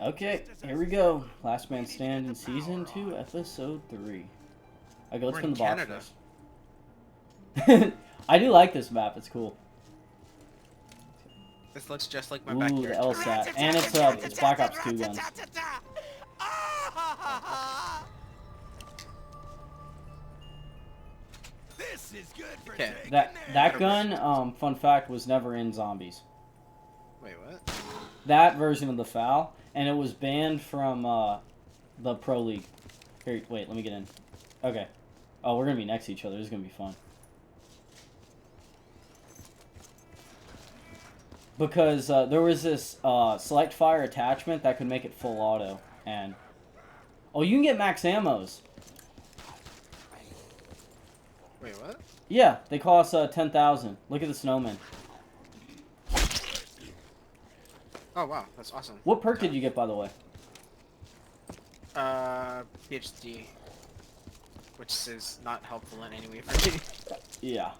Okay, here we go. Last Man Stand in Season 2, Episode 3. Okay, let's We're put in the box Canada. first. I do like this map. It's cool. This looks just like my Ooh, backyard. the LSAT. And it's Black Ops 2 guns. This is good for Okay. That gun, fun fact, was never in Zombies. Wait, what? That version of the FAL, and it was banned from the Pro League. Here, wait, let me get in. Okay. Oh, we're gonna be next to each other. This is gonna be fun. Because there was this select fire attachment that could make it full auto, and oh, you can get max ammos. Wait, what? Yeah, they cost 10,000. Look at the snowman. Oh wow, that's awesome. What perk did you get, by the way? PhD, which is not helpful in any way for me. Yeah.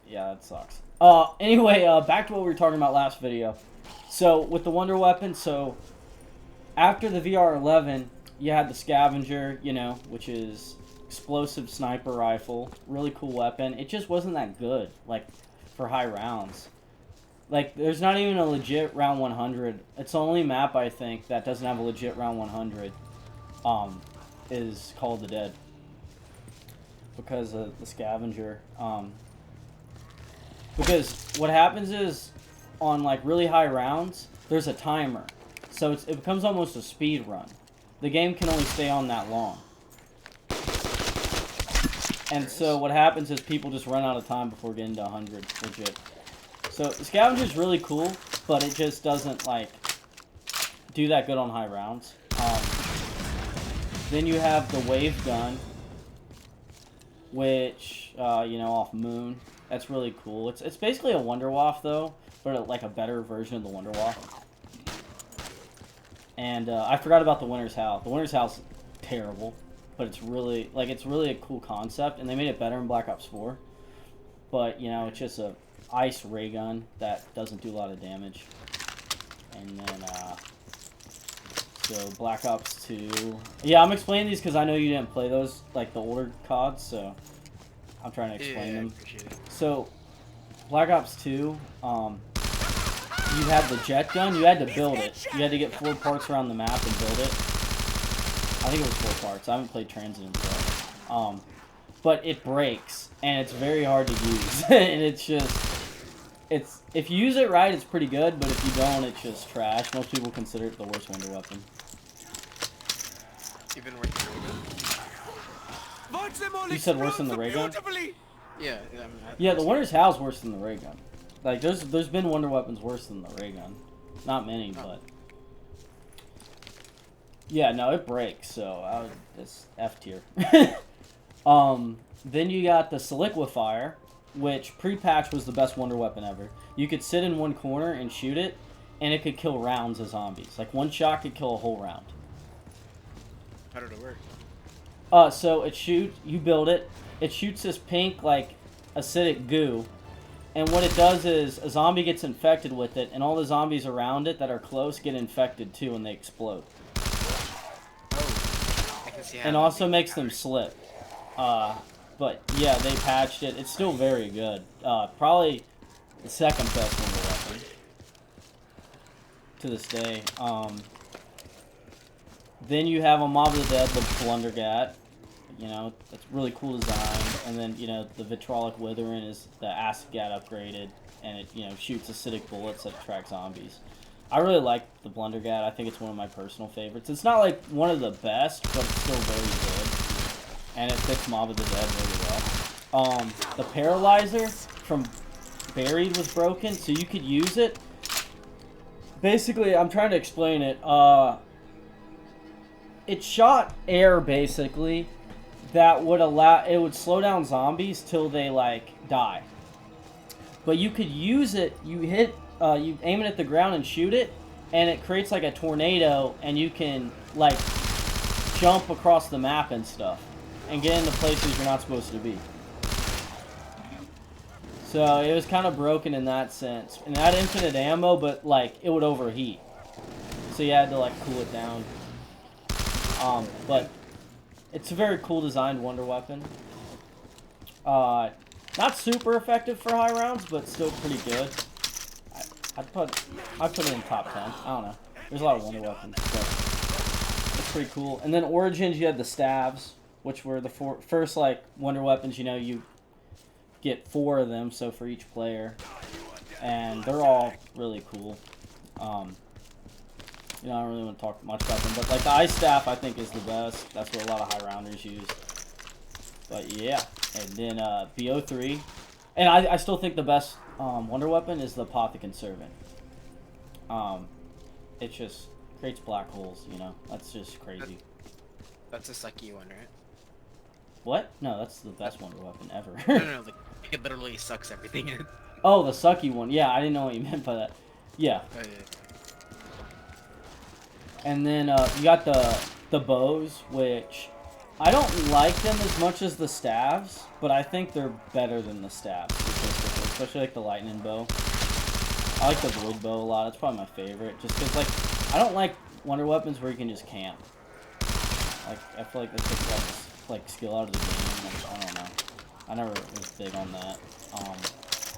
Yeah, that sucks. Anyway, back to what we were talking about last video. So, with the Wonder Weapon, so, after the VR11, you had the Scavenger, you know, which is explosive sniper rifle. Really cool weapon. It just wasn't that good, like, for high rounds. Like, there's not even a legit round 100. It's the only map, I think, that doesn't have a legit round 100, is Call of the Dead. Because of the Scavenger, because what happens is, on like really high rounds, there's a timer. So it becomes almost a speed run. The game can only stay on that long. And so what happens is people just run out of time before getting to 100, legit. So the Scavenger's really cool, but it just doesn't like do that good on high rounds. Then you have the Wave Gun, which, you know, off Moon. That's really cool. It's basically a Wunderwaffe, though, but like a better version of the Wunderwaffe. And I forgot about the Winter's House. The Winter's House is terrible, but it's really a cool concept, and they made it better in Black Ops 4. But, you know, it's just a ice ray gun that doesn't do a lot of damage. And then, so Black Ops 2. Yeah, I'm explaining these because I know you didn't play those, like the older CODs, so I'm trying to explain them. Appreciate it. So, Black Ops 2, you had the jet gun, you had to build it. You had to get 4 parts around the map and build it. I think it was 4 parts. I haven't played Transient, so. But it breaks, and it's very hard to use. And it's just, if you use it right, it's pretty good, but if you don't, it's just trash. Most people consider it the worst Wonder Weapon. Even worse than Ray gun? You said worse than the ray gun? Yeah, I mean, Yeah, the Winter's House worse than the ray gun. Like, there's been Wonder Weapons worse than the ray gun. Not many, but... Yeah, no, it breaks, so it's F tier. Then you got the Soliquifier, which pre-patch was the best Wonder Weapon ever. You could sit in one corner and shoot it, and it could kill rounds of zombies. Like, one shot could kill a whole round. How did it work? So you build it, it shoots this pink, like, acidic goo, and what it does is, a zombie gets infected with it, and all the zombies around it that are close get infected too, and they explode. Oh, I can see how. And also makes them slip. But, yeah, they patched it. It's still very good. Probably the second best Wonder Weapon to this day. Then you have on Mob of the Dead, the Blundergat. You know, it's really cool design. And then, you know, the Vitrolic Withering is the Acid Gat upgraded. And it, you know, shoots acidic bullets that attract zombies. I really like the Blundergat. I think it's one of my personal favorites. It's not, like, one of the best, but it's still very good. And it fits Mob of the Dead really well. The Paralyzer from Buried was broken, so you could use it. Basically, I'm trying to explain it. It shot air, basically, that would it would slow down zombies till they, like, die. But you could use it, you aim it at the ground and shoot it, and it creates, like, a tornado, and you can, like, jump across the map and stuff, and get into places you're not supposed to be. So it was kind of broken in that sense. And it had infinite ammo, but like it would overheat. so you had to like cool it down. But it's a very cool designed wonder weapon. Not super effective for high rounds, but still pretty good. I'd put it in top 10. I don't know. There's a lot of wonder weapons, but it's pretty cool. And then Origins, you had the staves, which were the first like wonder weapons. You know, you get 4 of them, so for each player, and they're all really cool. You know, I don't really want to talk much about them, but like the ice staff, I think is the best. That's what a lot of high rounders use. But yeah, and then BO3, and I still think the best wonder weapon is the Apothicon Servant. It just creates black holes, you know. That's just crazy. That's a sucky one, right? What? No, that's the best wonder weapon ever. No, like, it literally sucks everything in. Oh, the sucky one. Yeah, I didn't know what you meant by that. Yeah. Oh, yeah. And then you got the bows, which I don't like them as much as the staves, but I think they're better than the staves, especially like the lightning bow. I like the void bow a lot. It's probably my favorite, just because like I don't like wonder weapons where you can just camp. Like I feel like that takes a lot of like skill out of the game. Like, I don't know. I never was big on that.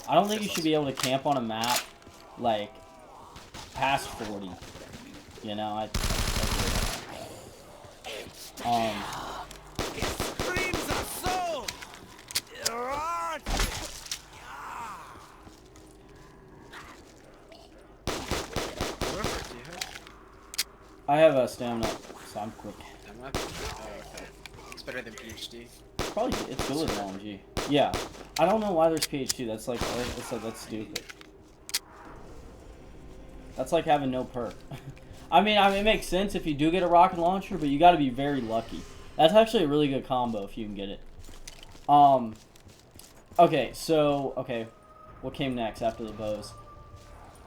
I don't think you should be able to camp on a map like past 40. You know, I Screams of soul. I have a stamina, so I'm quick. Oh, okay. It's better than PhD. Probably it's good with LMG. Yeah, I don't know why there's PhD. That's like that's stupid. That's like having no perk. I mean, it makes sense if you do get a rocket launcher, but you got to be very lucky. That's actually a really good combo if you can get it. Okay, what came next after the bows?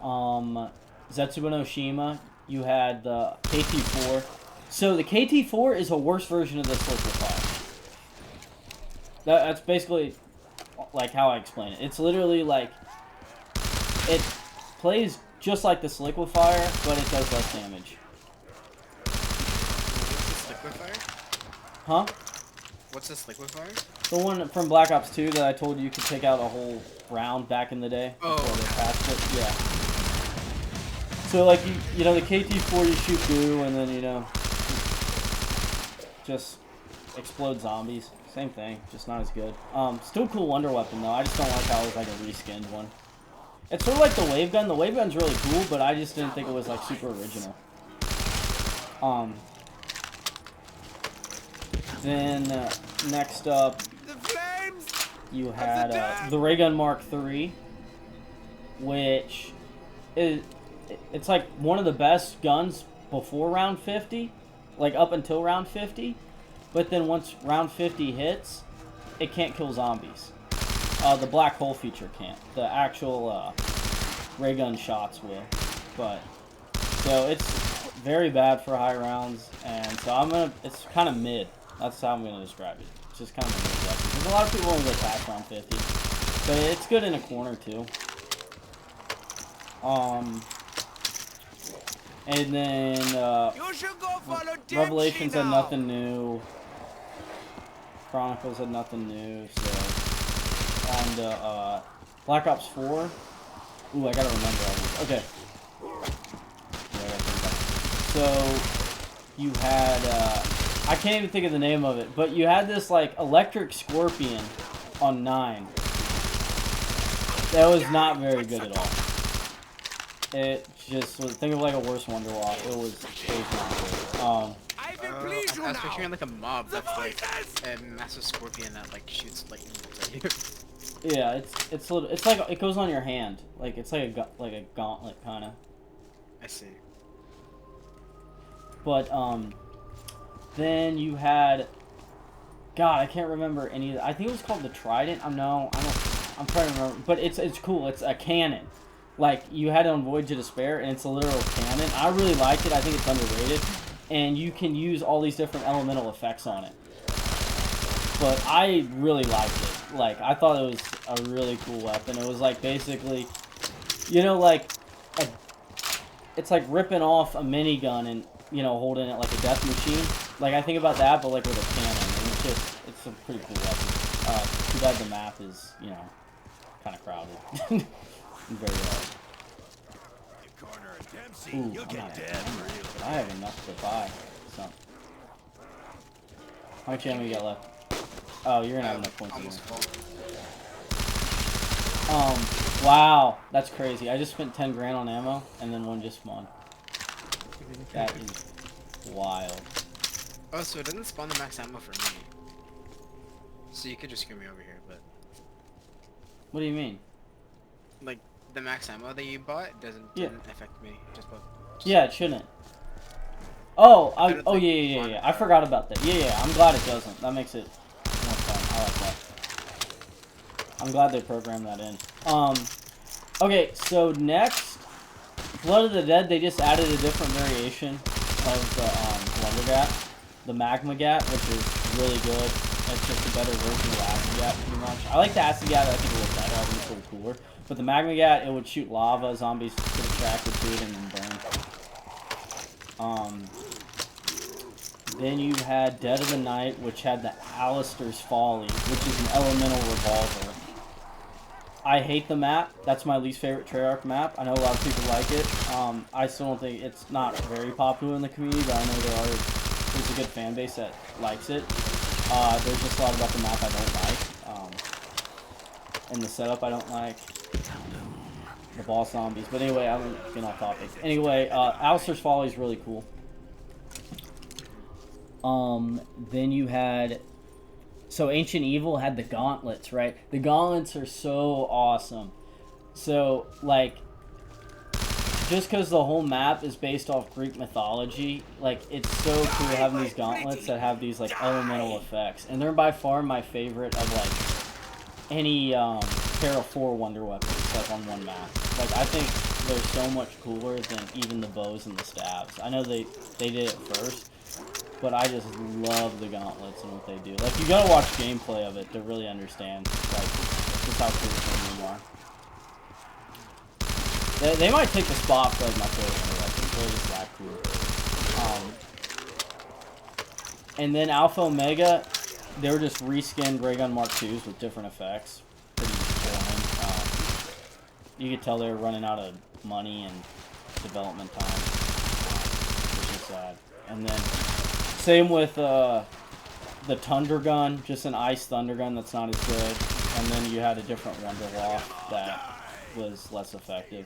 Zetsubo no Shima. You had the KT4. So the KT4 is a worse version of this liquefier. That's basically like how I explain it. It's literally like it plays just like this liquefier, but it does less damage. What's this liquefier? Huh? What's this liquefier? The one from Black Ops 2 that I told you could take out a whole round back in the day before they patched it. Yeah. So like you know the KT4 you shoot goo and then you know just explode zombies. Same thing, just not as good. Still cool wonder weapon though. I just don't like how it was like a reskinned one. It's sort of like the wave gun. The wave gun's really cool, but I just didn't think it was like super original. Then next up, you had the ray gun Mark III, which it's like one of the best guns before round 50, like up until round 50, but then once round 50 hits, it can't kill zombies. The black hole feature can't. The actual ray gun shots will, but so it's very bad for high rounds, and so it's kind of mid. That's how I'm gonna describe it. It's just kind of a mid weapon. Because a lot of people only go past round 50, but it's good in a corner too. And then Revelations had nothing new. Chronicles had nothing new, so on to Black Ops 4. Ooh, I gotta remember all these. Okay. So you had I can't even think of the name of it, but you had this like electric scorpion on 9. That was not very good at all. It just was, think of like a worse Wonder Walk. It was not good. I was picturing like a mob that's like a massive scorpion that like shoots lightning bolts at you. Yeah, it's like it goes on your hand. Like it's like a gauntlet kind of. I see. But then you had, God, I can't remember any. I think it was called the Trident. I'm trying to remember, but it's cool. It's a cannon. Like you had it on Voyage of Despair, and it's a literal cannon. I really liked it. I think it's underrated, and you can use all these different elemental effects on it. But I really liked it. Like I thought it was a really cool weapon. It was like basically, you know, like it's like ripping off a minigun and, you know, holding it like a death machine. Like, I think about that, but like with a cannon, and it's just, it's a pretty cool weapon. Too bad the map is, you know, kind of crowded. Very hard. Ooh, I'm not but I have enough to buy some. How much ammo you got left? Oh, you're gonna have enough points anyway. Wow, that's crazy. I just spent 10 grand on ammo, and then one just spawned. That is wild. Oh, so it doesn't spawn the max ammo for me. So you could just screw me over here, but... What do you mean? Like, the max ammo that you bought didn't affect me. Yeah, it shouldn't. Oh, yeah. I forgot about that. Yeah, I'm glad it doesn't. That makes it more fun. I like that. I'm glad they programmed that in. Okay, so next, Blood of the Dead, they just added a different variation of the Wondergat, the Magma Gat, which is really good. It's just a better version of the Acid Gat, pretty much. I like the Acid Gat, I think it was better, I think it's a little cooler. But the Magma Gat, it would shoot lava, zombies get attracted to it, and then burn. Then you had Dead of the Night, which had the Alistair's Folly, which is an elemental revolver. I hate the map. That's my least favorite Treyarch map. I know a lot of people like it. I still don't think it's not very popular in the community, but I know there's a good fan base that likes it. There's just a lot about the map I don't like. And the setup I don't like. The boss zombies. But anyway, I'm getting off topic. Anyway, Alistair's Folly is really cool. Then you had... So Ancient Evil had the gauntlets, right? The gauntlets are so awesome. So, like, just because the whole map is based off Greek mythology, like, it's so cool having these gauntlets that have these, like, elemental effects. And they're by far my favorite of, like, any, Terra 4 wonder weapons, like, on one map. Like, I think they're so much cooler than even the bows and the stabs. I know they did it first, but I just love the gauntlets and what they do. Like, you gotta watch gameplay of it to really understand, like, just how cool they are. They might take the spot for, like, my favorite wonder weapons. They're just that cool. And then Alpha Omega, they were just reskinned Ray Gun Mark IIs with different effects. Pretty boring. You could tell they were running out of money and development time, which is sad. And then same with the Thunder Gun, just an ice Thunder Gun that's not as good. And then you had a different Wonderlock that was less effective.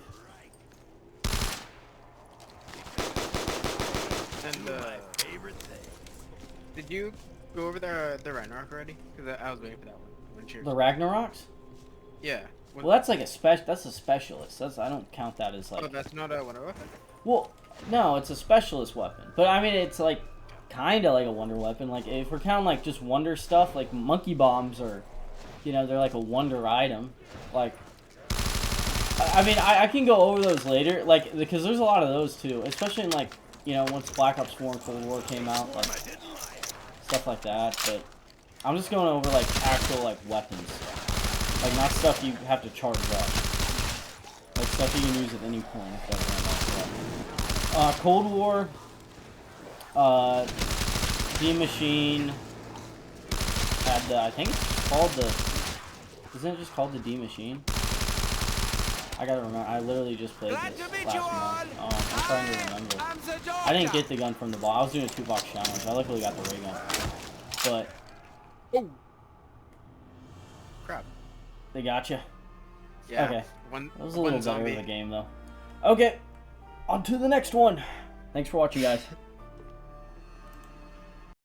And did you go over the Ragnarok already? Because I was waiting for that one. The Ragnaroks? Yeah. Well, that's like that's a specialist. I don't count that as like. Oh, that's not a wonder weapon? Well, no, it's a specialist weapon. But I mean, it's like kind of like a wonder weapon. Like if we're counting like just wonder stuff, like monkey bombs are, you know, they're like a wonder item. Like, I mean, I can go over those later, like because there's a lot of those too, especially in like, you know, once Black Ops 4 and Cold War came out, like stuff like that. But I'm just going over like actual like weapons. Like, not stuff you have to charge up. Like, stuff you can use at any point. If that's Cold War. D Machine. Had the, I think it's called the... Isn't it just called the D Machine? I gotta remember. I literally just played this last month. I'm trying to remember. I didn't get the gun from the ball. I was doing a 2-box challenge. I luckily got the ray gun. But... Oh! Crap. They got you. Yeah. Okay. That was a little better of zombie. a game, though. Okay. On to the next one. Thanks for watching, guys.